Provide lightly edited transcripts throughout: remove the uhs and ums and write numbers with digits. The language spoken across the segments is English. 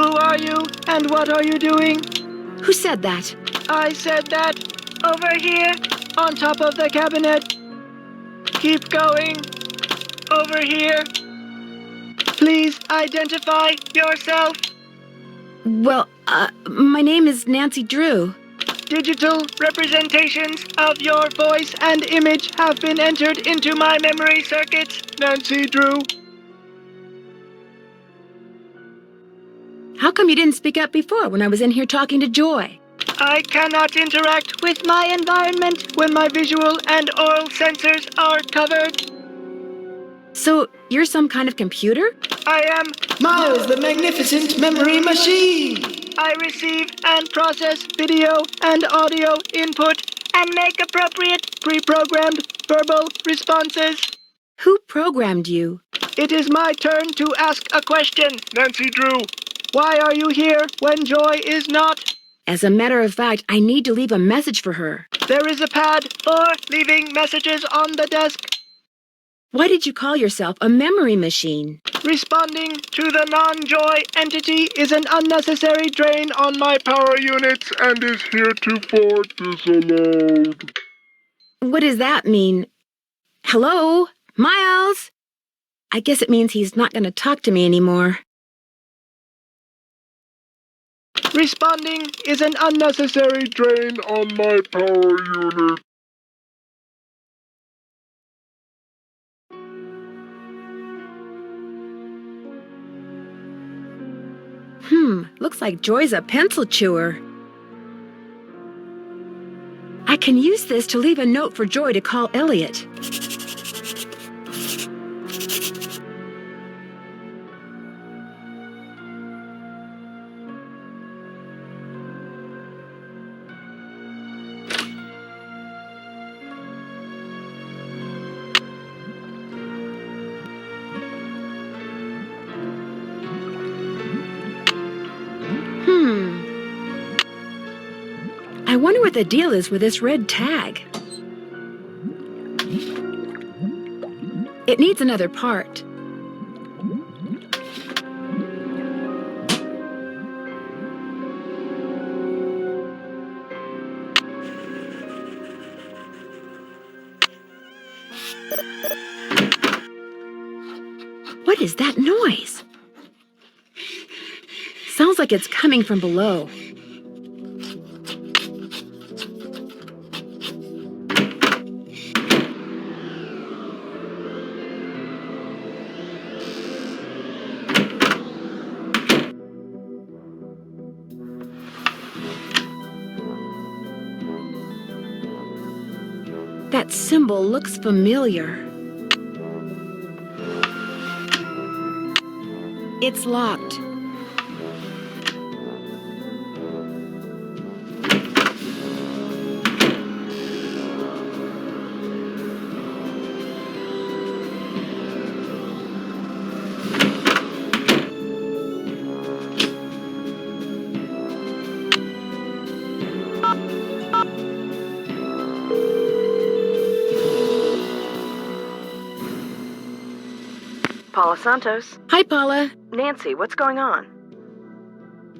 Who are you, and what are you doing? Who said that? I said that. Over here, on top of the cabinet. Keep going. Over here. Please identify yourself. Well, my name is Nancy Drew. Digital representations of your voice and image have been entered into my memory circuits, Nancy Drew. How come you didn't speak up before when I was in here talking to Joy? I cannot interact with my environment when my visual and oral sensors are covered. So, you're some kind of computer? I am Miles, the magnificent memory machine! I receive and process video and audio input and make appropriate pre-programmed verbal responses. Who programmed you? It is my turn to ask a question, Nancy Drew. Why are you here when Joy is not? As a matter of fact, I need to leave a message for her. There is a pad for leaving messages on the desk. Why did you call yourself a memory machine? Responding to the non-Joy entity is an unnecessary drain on my power units and is heretofore disallowed. What does that mean? Hello? Miles? I guess it means he's not going to talk to me anymore. Responding is an unnecessary drain on my power unit. Looks like Joy's a pencil chewer. I can use this to leave a note for Joy to call Elliot. I wonder what the deal is with this red tag. It needs another part. What is that noise? Sounds like it's coming from below. That symbol looks familiar. It's locked. Paula Santos. Hi, Paula. Nancy, what's going on?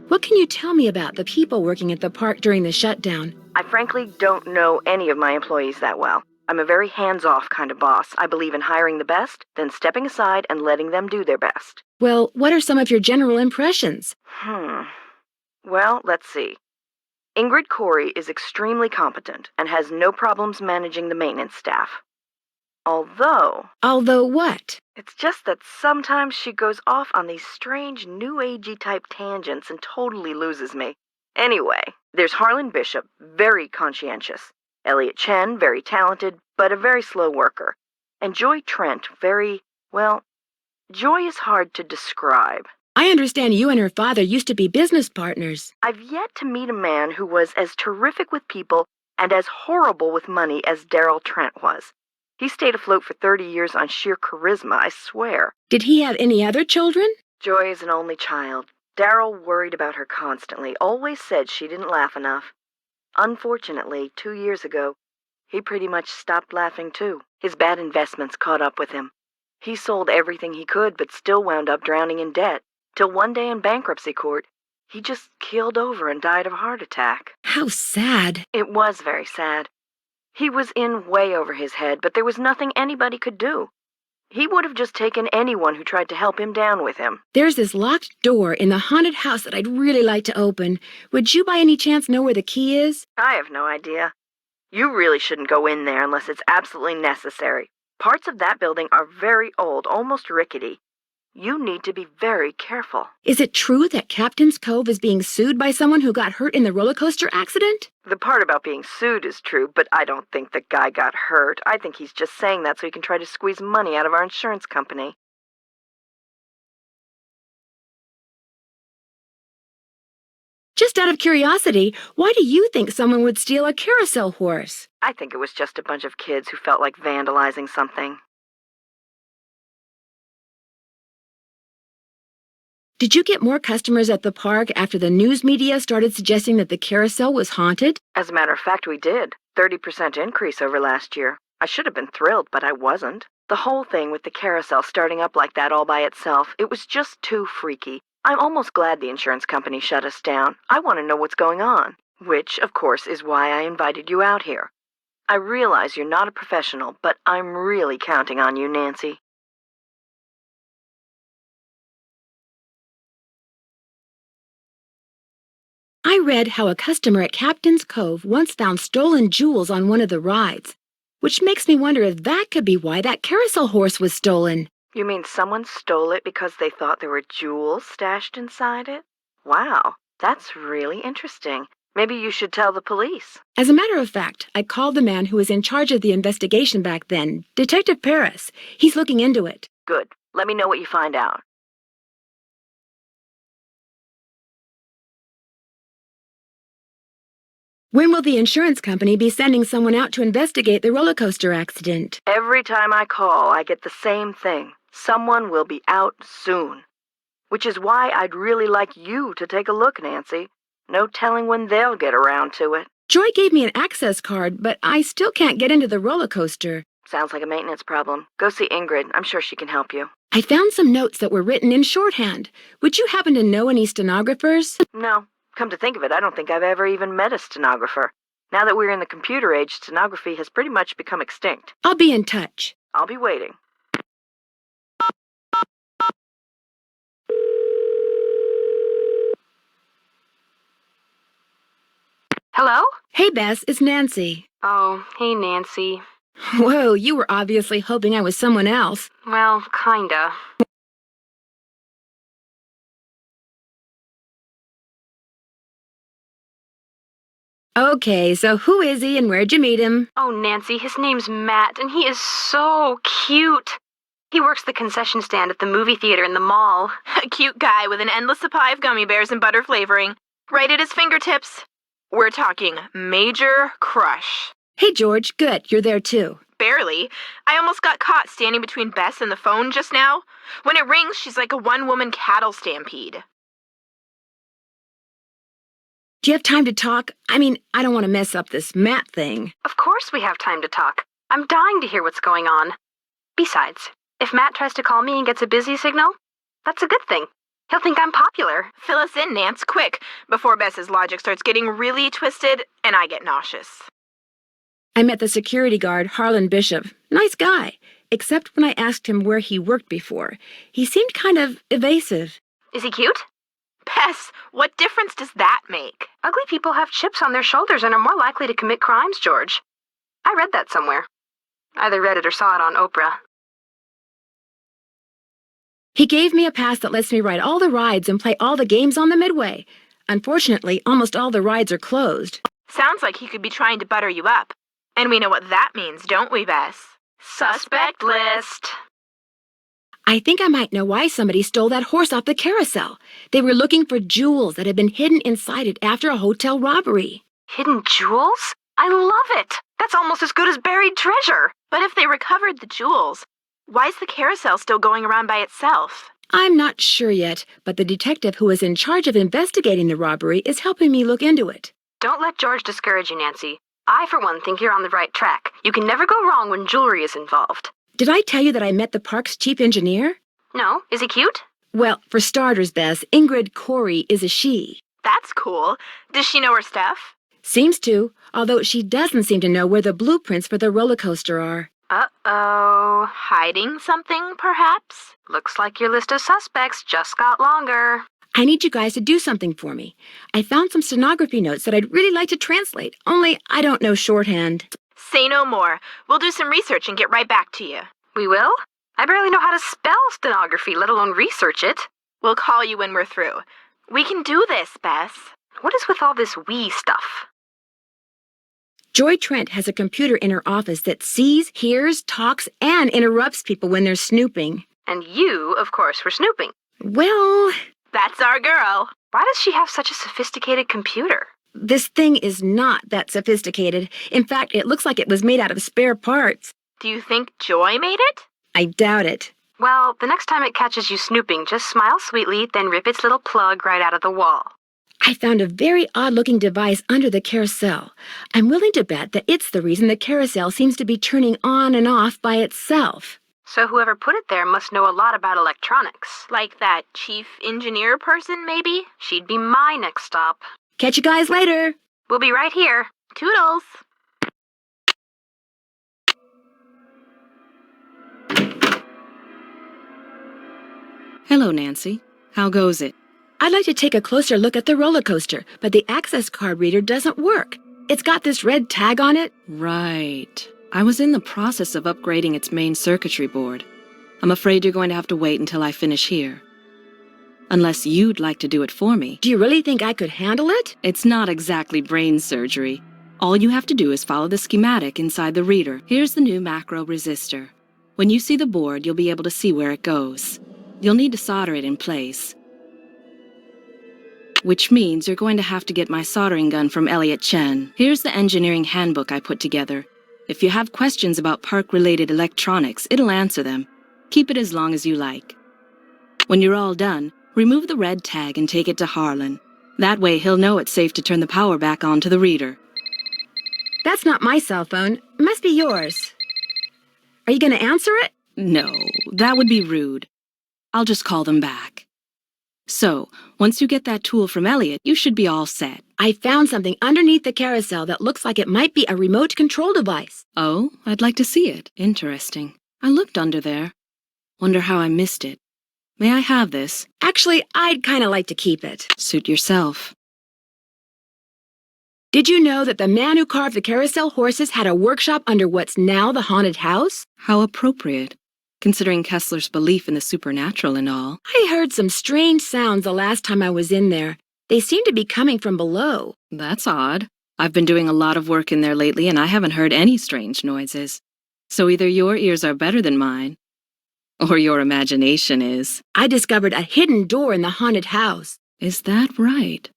What can you tell me about the people working at the park during the shutdown? I frankly don't know any of my employees that well. I'm a very hands-off kind of boss. I believe in hiring the best, then stepping aside and letting them do their best. Well, what are some of your general impressions? Well, let's see. Ingrid Corey is extremely competent and has no problems managing the maintenance staff. Although what? It's just that sometimes she goes off on these strange New Agey type tangents and totally loses me. Anyway, there's Harlan Bishop, very conscientious. Elliot Chen, very talented, but a very slow worker. And Joy Trent, Joy is hard to describe. I understand you and her father used to be business partners. I've yet to meet a man who was as terrific with people and as horrible with money as Daryl Trent was. He stayed afloat for 30 years on sheer charisma, I swear. Did he have any other children? Joy is an only child. Daryl worried about her constantly, always said she didn't laugh enough. Unfortunately, 2 years ago, he pretty much stopped laughing too. His bad investments caught up with him. He sold everything he could but still wound up drowning in debt, till one day in bankruptcy court, He just keeled over and died of a heart attack. How sad. It was very sad. He was in way over his head, but there was nothing anybody could do. He would have just taken anyone who tried to help him down with him. There's this locked door in the haunted house that I'd really like to open. Would you by any chance know where the key is? I have no idea. You really shouldn't go in there unless it's absolutely necessary. Parts of that building are very old, almost rickety. You need to be very careful. Is it true that Captain's Cove is being sued by someone who got hurt in the roller coaster accident? The part about being sued is true, but I don't think the guy got hurt. I think he's just saying that so he can try to squeeze money out of our insurance company. Just out of curiosity, why do you think someone would steal a carousel horse? I think it was just a bunch of kids who felt like vandalizing something. Did you get more customers at the park after the news media started suggesting that the carousel was haunted? As a matter of fact, we did. 30% increase over last year. I should have been thrilled, but I wasn't. The whole thing with the carousel starting up like that all by itself, it was just too freaky. I'm almost glad the insurance company shut us down. I want to know what's going on. Which, of course, is why I invited you out here. I realize you're not a professional, but I'm really counting on you, Nancy. I read how a customer at Captain's Cove once found stolen jewels on one of the rides, which makes me wonder if that could be why that carousel horse was stolen. You mean someone stole it because they thought there were jewels stashed inside it? Wow, that's really interesting. Maybe you should tell the police. As a matter of fact, I called the man who was in charge of the investigation back then, Detective Paris. He's looking into it. Good. Let me know what you find out. When will the insurance company be sending someone out to investigate the roller coaster accident? Every time I call, I get the same thing. Someone will be out soon. Which is why I'd really like you to take a look, Nancy. No telling when they'll get around to it. Joy gave me an access card, but I still can't get into the roller coaster. Sounds like a maintenance problem. Go see Ingrid. I'm sure she can help you. I found some notes that were written in shorthand. Would you happen to know any stenographers? No. Come to think of it, I don't think I've ever even met a stenographer. Now that we're in the computer age, stenography has pretty much become extinct. I'll be in touch. I'll be waiting. Hello? Hey, Bess, it's Nancy. Oh, hey, Nancy. Whoa, you were obviously hoping I was someone else. Well, kinda. Okay, so who is he and where'd you meet him? Oh, Nancy, his name's Matt, and he is so cute. He works the concession stand at the movie theater in the mall. A cute guy with an endless supply of gummy bears and butter flavoring, right at his fingertips. We're talking major crush. Hey, George, good, you're there too. Barely. I almost got caught standing between Bess and the phone just now. When it rings, she's like a one-woman cattle stampede. Do you have time to talk? I mean, I don't want to mess up this Matt thing. Of course we have time to talk. I'm dying to hear what's going on. Besides, if Matt tries to call me and gets a busy signal, that's a good thing. He'll think I'm popular. Fill us in, Nance, quick, before Bess's logic starts getting really twisted and I get nauseous. I met the security guard, Harlan Bishop. Nice guy, except when I asked him where he worked before. He seemed kind of evasive. Is he cute? Bess, what difference does that make? Ugly people have chips on their shoulders and are more likely to commit crimes, George. I read that somewhere. Either read it or saw it on Oprah. He gave me a pass that lets me ride all the rides and play all the games on the Midway. Unfortunately, almost all the rides are closed. Sounds like he could be trying to butter you up. And we know what that means, don't we, Bess? Suspect list. I think I might know why somebody stole that horse off the carousel. They were looking for jewels that had been hidden inside it after a hotel robbery. Hidden jewels? I love it! That's almost as good as buried treasure! But if they recovered the jewels, why is the carousel still going around by itself? I'm not sure yet, but the detective who is in charge of investigating the robbery is helping me look into it. Don't let George discourage you, Nancy. I, for one, think you're on the right track. You can never go wrong when jewelry is involved. Did I tell you that I met the park's chief engineer? No. Is he cute? Well, for starters, Bess, Ingrid Corey is a she. That's cool. Does she know her stuff? Seems to, although she doesn't seem to know where the blueprints for the roller coaster are. Uh-oh. Hiding something, perhaps? Looks like your list of suspects just got longer. I need you guys to do something for me. I found some stenography notes that I'd really like to translate, only I don't know shorthand. Say no more. We'll do some research and get right back to you. We will? I barely know how to spell stenography, let alone research it. We'll call you when we're through. We can do this, Bess. What is with all this we stuff? Joy Trent has a computer in her office that sees, hears, talks, and interrupts people when they're snooping. And you, of course, were snooping. Well, That's our girl. Why does she have such a sophisticated computer? this thing is not that sophisticated. In fact, it looks like it was made out of spare parts. Do you think Joy made it? I doubt it. Well, the next time it catches you snooping, just smile sweetly, then rip its little plug right out of the wall. I found a very odd-looking device under the carousel. I'm willing to bet that it's the reason the carousel seems to be turning on and off by itself. So whoever put it there must know a lot about electronics. Like that chief engineer person, maybe? She'd be my next stop. Catch you guys later. We'll be right here. Toodles. Hello, Nancy. How goes it? I'd like to take a closer look at the roller coaster, but the access card reader doesn't work. It's got this red tag on it. Right. I was in the process of upgrading its main circuitry board. I'm afraid you're going to have to wait until I finish here. Unless you'd like to do it for me. Do you really think I could handle it? It's not exactly brain surgery. All you have to do is follow the schematic inside the reader. Here's the new macro resistor. When you see the board, you'll be able to see where it goes. You'll need to solder it in place. Which means you're going to have to get my soldering gun from Elliot Chen. Here's the engineering handbook I put together. If you have questions about park-related electronics, it'll answer them. Keep it as long as you like. When you're all done, remove the red tag and take it to Harlan. That way he'll know it's safe to turn the power back on to the reader. That's not my cell phone. It must be yours. Are you going to answer it? No, that would be rude. I'll just call them back. So, once you get that tool from Elliot, you should be all set. I found something underneath the carousel that looks like it might be a remote control device. Oh, I'd like to see it. Interesting. I looked under there. Wonder how I missed it. May I have this? Actually, I'd kind of like to keep it. Suit yourself. Did you know that the man who carved the carousel horses had a workshop under what's now the haunted house? How appropriate, considering Kessler's belief in the supernatural and all. I heard some strange sounds the last time I was in there. They seem to be coming from below. That's odd. I've been doing a lot of work in there lately and I haven't heard any strange noises. So either your ears are better than mine, or your imagination is. I discovered a hidden door in the haunted house. Is that right?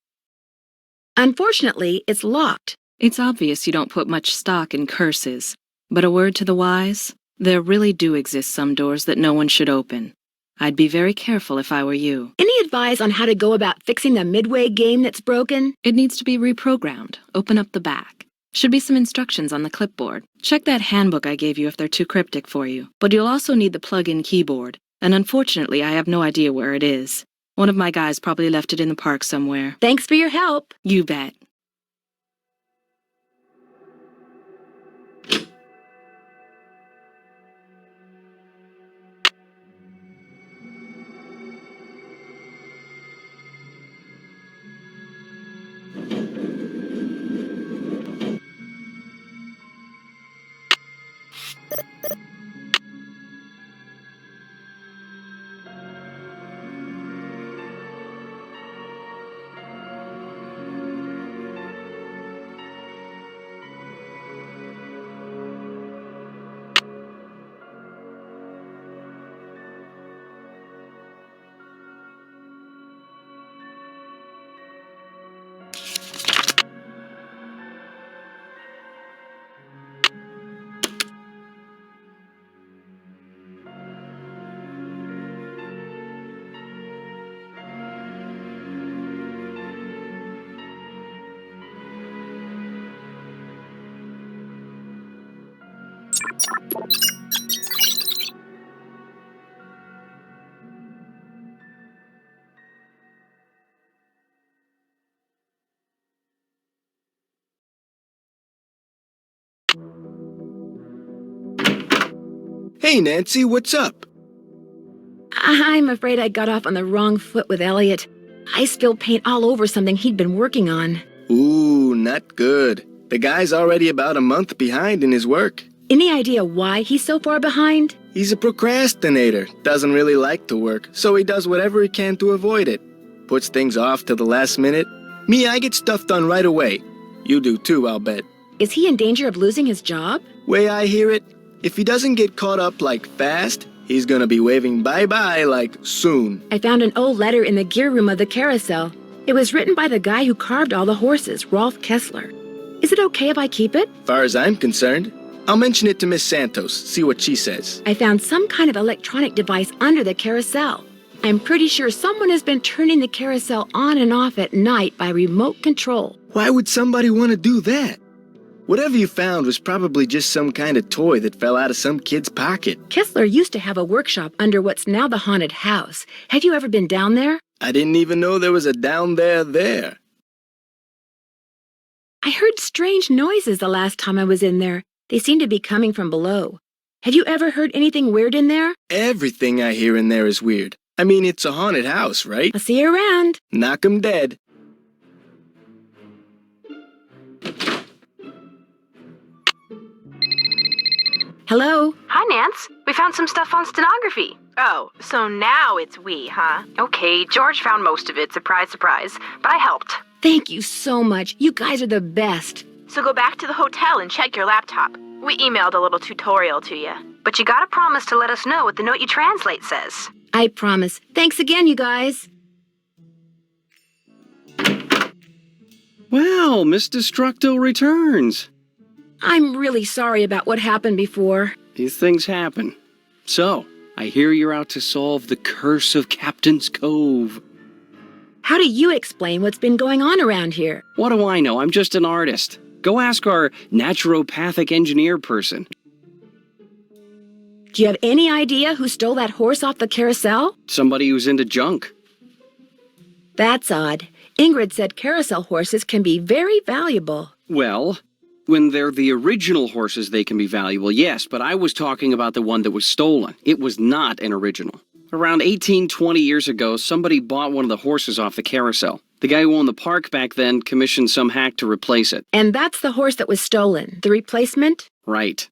Unfortunately, it's locked. It's obvious you don't put much stock in curses, but a word to the wise, there really do exist some doors that no one should open. I'd be very careful if I were you. Any advice on how to go about fixing the midway game that's broken? It needs to be reprogrammed. Open up the back. Should be some instructions on the clipboard. Check that handbook I gave you if they're too cryptic for you. But you'll also need the plug-in keyboard, and unfortunately I have no idea where it is. One of my guys probably left it in the park somewhere. Thanks for your help. You bet. Hey, Nancy, what's up? I'm afraid I got off on the wrong foot with Elliot. I spilled paint all over something he'd been working on. Ooh, not good. The guy's already about a month behind in his work. Any idea why he's so far behind? He's a procrastinator, doesn't really like to work, so he does whatever he can to avoid it. Puts things off to the last minute. Me, I get stuff done right away. You do too, I'll bet. Is he in danger of losing his job? Way I hear it, if he doesn't get caught up like fast, he's gonna be waving bye-bye like soon. I found an old letter in the gear room of the Carousel. It was written by the guy who carved all the horses, Rolf Kessler. Is it okay if I keep it? Far as I'm concerned, I'll mention it to Miss Santos, see what she says. I found some kind of electronic device under the Carousel. I'm pretty sure someone has been turning the Carousel on and off at night by remote control. Why would somebody want to do that? Whatever you found was probably just some kind of toy that fell out of some kid's pocket. Kessler used to have a workshop under what's now the haunted house. Have you ever been down there? I didn't even know there was a down there. I heard strange noises the last time I was in there. They seem to be coming from below. Have you ever heard anything weird in there? Everything I hear in there is weird. I mean, it's a haunted house, right? I'll see you around. Knock 'em dead. Hello? Hi, Nance. We found some stuff on stenography. Oh, so now it's we, huh? Okay, George found most of it, surprise, surprise, but I helped. Thank you so much. You guys are the best. So go back to the hotel and check your laptop. We emailed a little tutorial to you. But you gotta promise to let us know what the note you translate says. I promise. Thanks again, you guys. Well, Miss Destructo returns. I'm really sorry about what happened before. These things happen. So, I hear you're out to solve the curse of Captain's Cove. How do you explain what's been going on around here? What do I know? I'm just an artist. Go ask our naturopathic engineer person. Do you have any idea who stole that horse off the Carousel? Somebody who's into junk. That's odd. Ingrid said Carousel horses can be very valuable. Well, when they're the original horses, they can be valuable, yes, but I was talking about the one that was stolen. It was not an original. Around 20 years ago, somebody bought one of the horses off the Carousel. The guy who owned the park back then commissioned some hack to replace it. And that's the horse that was stolen, the replacement? Right.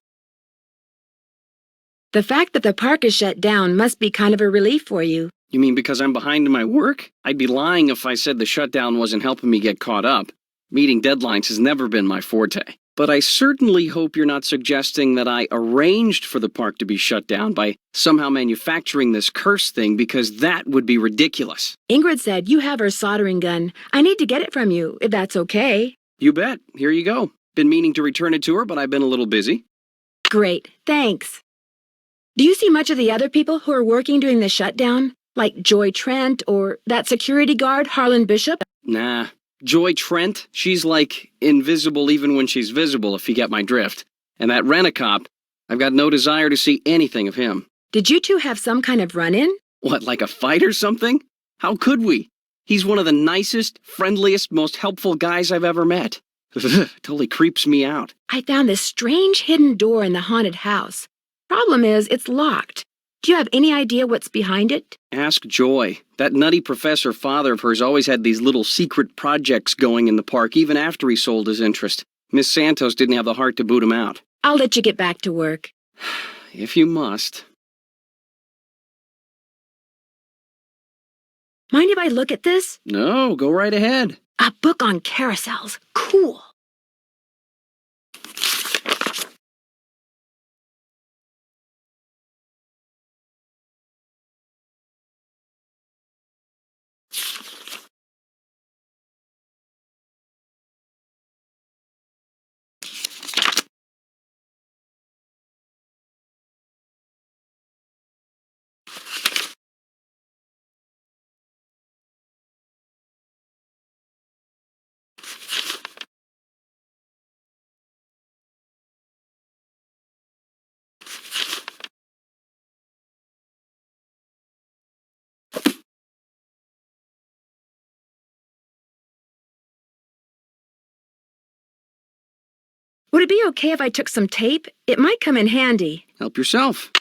The fact that the park is shut down must be kind of a relief for you. You mean because I'm behind in my work? I'd be lying if I said the shutdown wasn't helping me get caught up. Meeting deadlines has never been my forte. But I certainly hope you're not suggesting that I arranged for the park to be shut down by somehow manufacturing this curse thing, because that would be ridiculous. Ingrid said you have her soldering gun. I need to get it from you, if that's okay. You bet. Here you go. Been meaning to return it to her, but I've been a little busy. Great, thanks. Do you see much of the other people who are working during the shutdown? Like Joy Trent or that security guard, Harlan Bishop? Nah. Joy Trent, she's like invisible even when she's visible, if you get my drift. And that rent-a-cop, I've got no desire to see anything of him. Did you two have some kind of run-in? What, like a fight or something? How could we? He's one of the nicest, friendliest, most helpful guys I've ever met. Totally creeps me out. I found this strange hidden door in the haunted house. Problem is, it's locked. Do you have any idea what's behind it? Ask Joy. That nutty professor father of hers always had these little secret projects going in the park, even after he sold his interest. Miss Santos didn't have the heart to boot him out. I'll let you get back to work. If you must. Mind if I look at this? No, go right ahead. A book on carousels. Cool. Would it be okay if I took some tape? It might come in handy. Help yourself.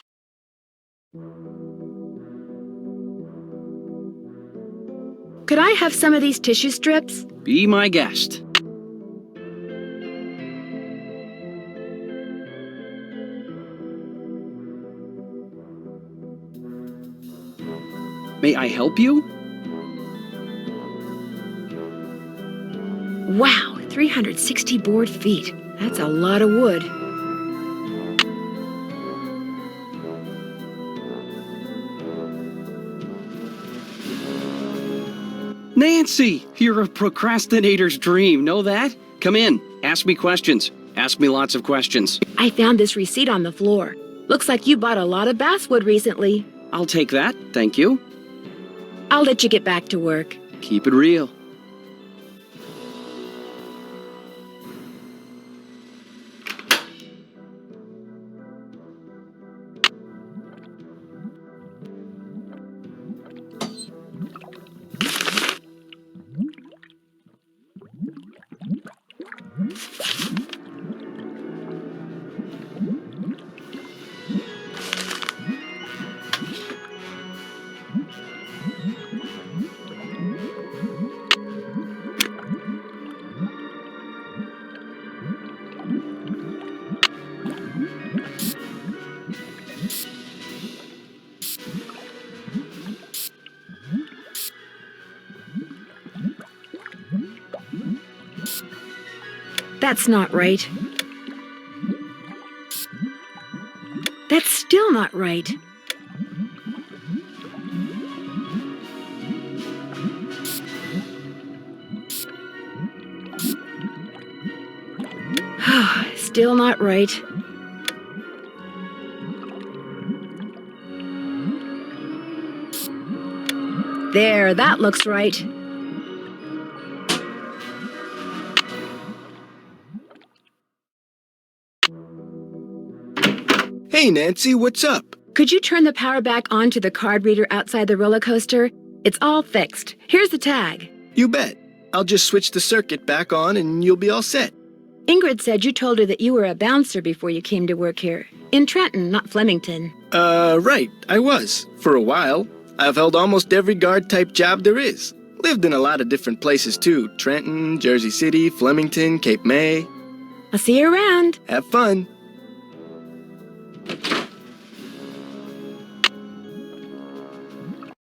Could I have some of these tissue strips? Be my guest. May I help you? Wow, 360 board feet. That's a lot of wood. Nancy, you're a procrastinator's dream. Know that? Come in. Ask me questions. Ask me lots of questions. I found this receipt on the floor. Looks like you bought a lot of basswood recently. I'll take that. Thank you. I'll let you get back to work. Keep it real. That's not right. That's still not right. Still not right. There, that looks right. Hey, Nancy, what's up? Could you turn the power back on to the card reader outside the roller coaster? It's all fixed. Here's the tag. You bet. I'll just switch the circuit back on and you'll be all set. Ingrid said you told her that you were a bouncer before you came to work here. In Trenton, not Flemington. Right. I was. For a while. I've held almost every guard-type job there is. Lived in a lot of different places, too. Trenton, Jersey City, Flemington, Cape May. I'll see you around. Have fun.